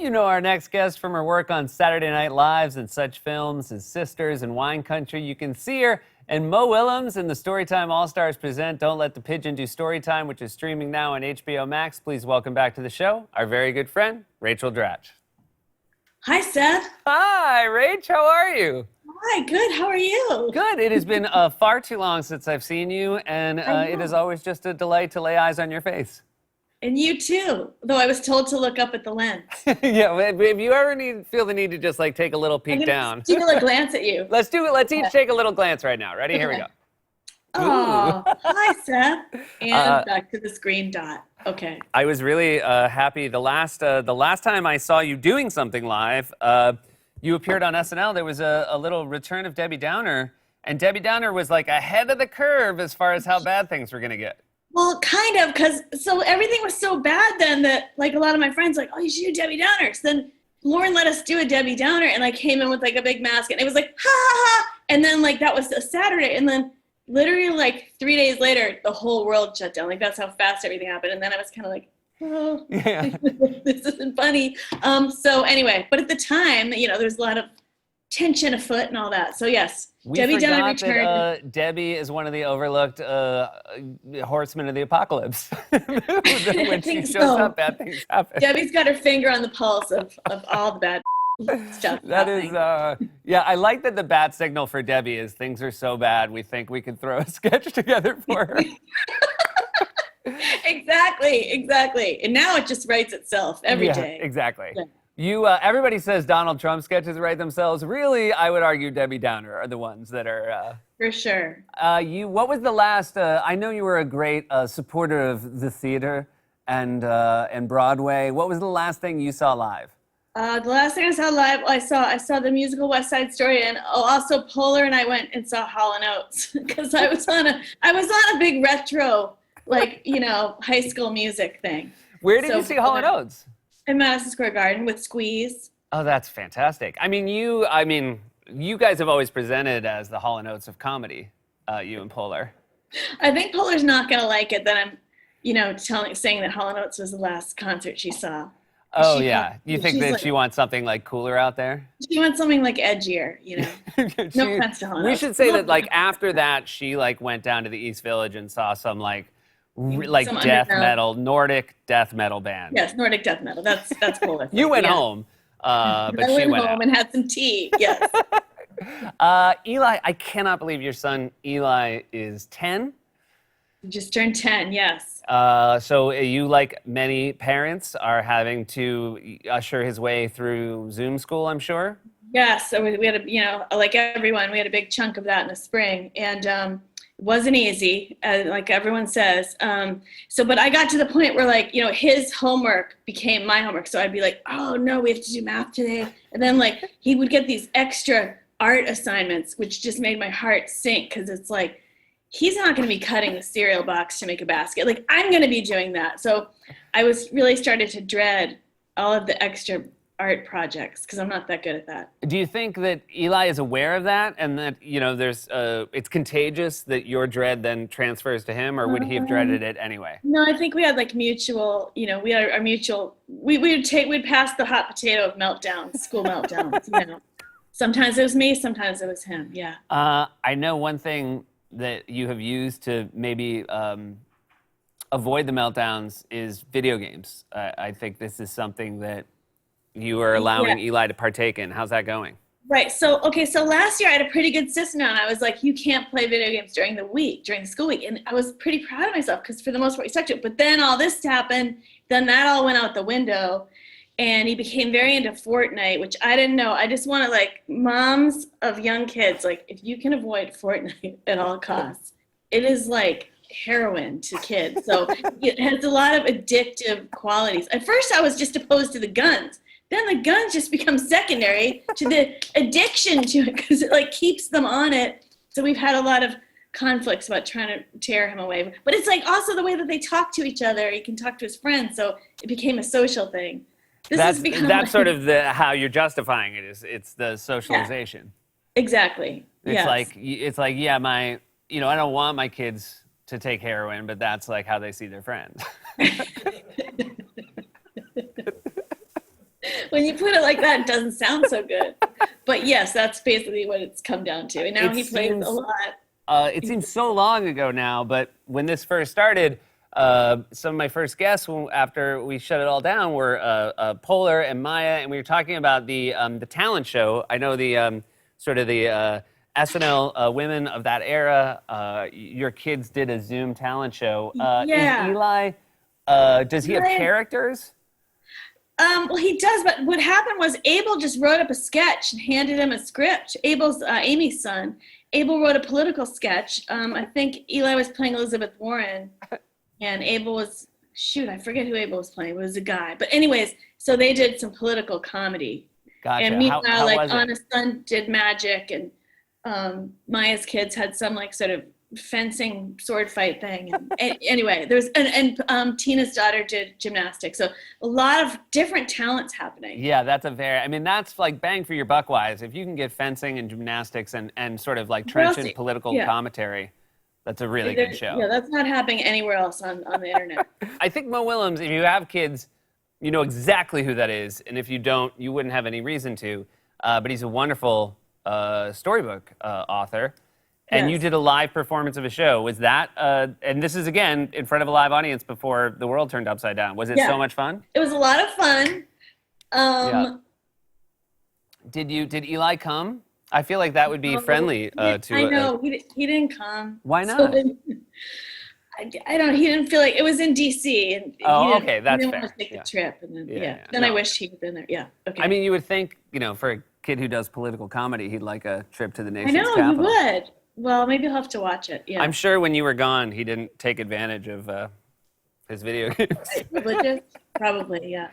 You know our next guest from her work on Saturday Night Lives and such films as Sisters and Wine Country. You can see her and Mo Willems in the Storytime All-Stars present Don't Let the Pigeon Do Storytime, which is streaming now on HBO Max. Please welcome back to the show our very good friend, Rachel Dratch. Hi, Seth. Hi, Rach. How are you? Hi, good. How are you? Good. It has been far too long since I've seen you, and it is always just a delight to lay eyes on your face. And you too, though I was told to look up at the lens. Yeah, if you ever feel the need to just like take a little peek down. Steal a glance at you. Let's do it. Let's each take a little glance right now. Ready? Here we go. Oh, hi, Seth. And back to this green dot. Okay. I was really happy. The last time I saw you doing something live, you appeared on SNL. There was a little return of Debbie Downer, and Debbie Downer was like ahead of the curve as far as how bad things were gonna get. Well, kind of, because so everything was so bad then that like a lot of my friends like, oh, you should do Debbie Downer. So then Lauren let us do a Debbie Downer and like came in with like a big mask and it was like, ha ha ha. And then like that was a Saturday. And then literally like 3 days later, the whole world shut down. Like that's how fast everything happened. And then I was kind of like, oh, yeah. This isn't funny. So anyway, but at the time, you know, there's a lot of tension afoot and all that. So yes, Debbie Downer returned. That, Debbie is one of the overlooked horsemen of the apocalypse. When she shows up, bad things happen. Debbie's got her finger on the pulse of all the bad stuff. That happening. Yeah, I like that the bat signal for Debbie is things are so bad we think we can throw a sketch together for her. Exactly. And now it just writes itself every day. Exactly. Yeah. Everybody says Donald Trump sketches write themselves. Really, I would argue Debbie Downer are the ones that are. For sure. What was the last? I know you were a great supporter of the theater and Broadway. What was the last thing you saw live? The last thing I saw live, I saw the musical West Side Story, and also Polar, and I went and saw Hall & Oates because I was on a big retro, like high school music thing. Where did you see Hall & Oates? In Madison Square Garden with Squeeze. Oh, that's fantastic. I mean, you guys have always presented as the Hall & Oates of comedy, you and Polar. I think Polar's not going to like it that I'm, saying that Hall & Oates was the last concert she saw. Oh, yeah. You think that she wants something like cooler out there? She wants something like edgier, No offense to Hall & Oates. We should say that like after that, she like went down to the East Village and saw some like death metal, Nordic death metal band. Yes, Nordic death metal. That's cool. You went home, but I she went home out. and had some tea. Yes. Eli, I cannot believe your son Eli is 10. He just turned 10. Yes. So you, like many parents, are having to usher his way through Zoom school, I'm sure. Yes. So we had like everyone, we had a big chunk of that in the spring, and. Wasn't easy, like everyone says. But I got to the point where like, his homework became my homework. So I'd be like, oh no, we have to do math today. And then like, he would get these extra art assignments, which just made my heart sink. Cause it's like, he's not going to be cutting the cereal box to make a basket. Like I'm going to be doing that. So I was really started to dread all of the extra art projects because I'm not that good at that. Do you think that Eli is aware of that and that, there's it's contagious that your dread then transfers to him, or would he have dreaded it anyway? No, I think we had like mutual, we had our mutual, we'd pass the hot potato of meltdowns, school meltdowns, Sometimes it was me, sometimes it was him, yeah. I know one thing that you have used to maybe avoid the meltdowns is video games. I think this is something that you are allowing Eli to partake in. How's that going? Right. So last year I had a pretty good system now, and I was like, you can't play video games during the school week. And I was pretty proud of myself because for the most part he stuck to it. But then all this happened, then that all went out the window, and he became very into Fortnite, which I didn't know. I just wanted like moms of young kids, like if you can avoid Fortnite at all costs, it is like heroin to kids. So it has a lot of addictive qualities. At first I was just opposed to the guns. Then the guns just become secondary to the addiction to it because it like keeps them on it. So we've had a lot of conflicts about trying to tear him away. But it's like also the way that they talk to each other. He can talk to his friends. So it became a social thing. That's sort of how you're justifying it. It's the socialization. Yeah, exactly. It's like yeah, I don't want my kids to take heroin, but that's like how they see their friends. When you put it like that, it doesn't sound so good. But yes, that's basically what it's come down to. And now he plays a lot. It seems so long ago now, but when this first started, some of my first guests, after we shut it all down, were Polar and Maya, and we were talking about the talent show. I know the sort of the SNL women of that era. Your kids did a Zoom talent show. Yeah. Is Eli? Does he have Eli- characters? Well, he does, but what happened was Abel just wrote up a sketch and handed him a script. Abel's Amy's son. Abel wrote a political sketch. I think Eli was playing Elizabeth Warren, and Abel was, I forget who Abel was playing. It was a guy. But anyways, so they did some political comedy. Gotcha. And meanwhile, how like was it? Anna's son did magic, and Maya's kids had some like sort of fencing sword fight thing. And anyway, there's and Tina's daughter did gymnastics. So a lot of different talents happening. Yeah, that's like bang for your buck wise. If you can get fencing and gymnastics and sort of like trenchant political commentary, that's a really good show. Yeah, that's not happening anywhere else on the internet. I think Mo Willems, if you have kids, you know exactly who that is. And if you don't, you wouldn't have any reason to. But he's a wonderful storybook author. And you did a live performance of a show. Was that, and this is again in front of a live audience before the world turned upside down. Was it so much fun? It was a lot of fun. Did Eli come? I feel like that would be friendly to. I know he didn't come. Why not? So I don't. He didn't feel like it was in DC, and okay, that's he didn't fair. want to take the trip, and then then no. I wished he'd been there. Yeah. Okay. I mean, you would think, for a kid who does political comedy, he'd like a trip to the I nation's know capital. he would. Well, maybe he'll have to watch it. Yeah. I'm sure when you were gone, he didn't take advantage of his video games. Privileges? Probably, yeah.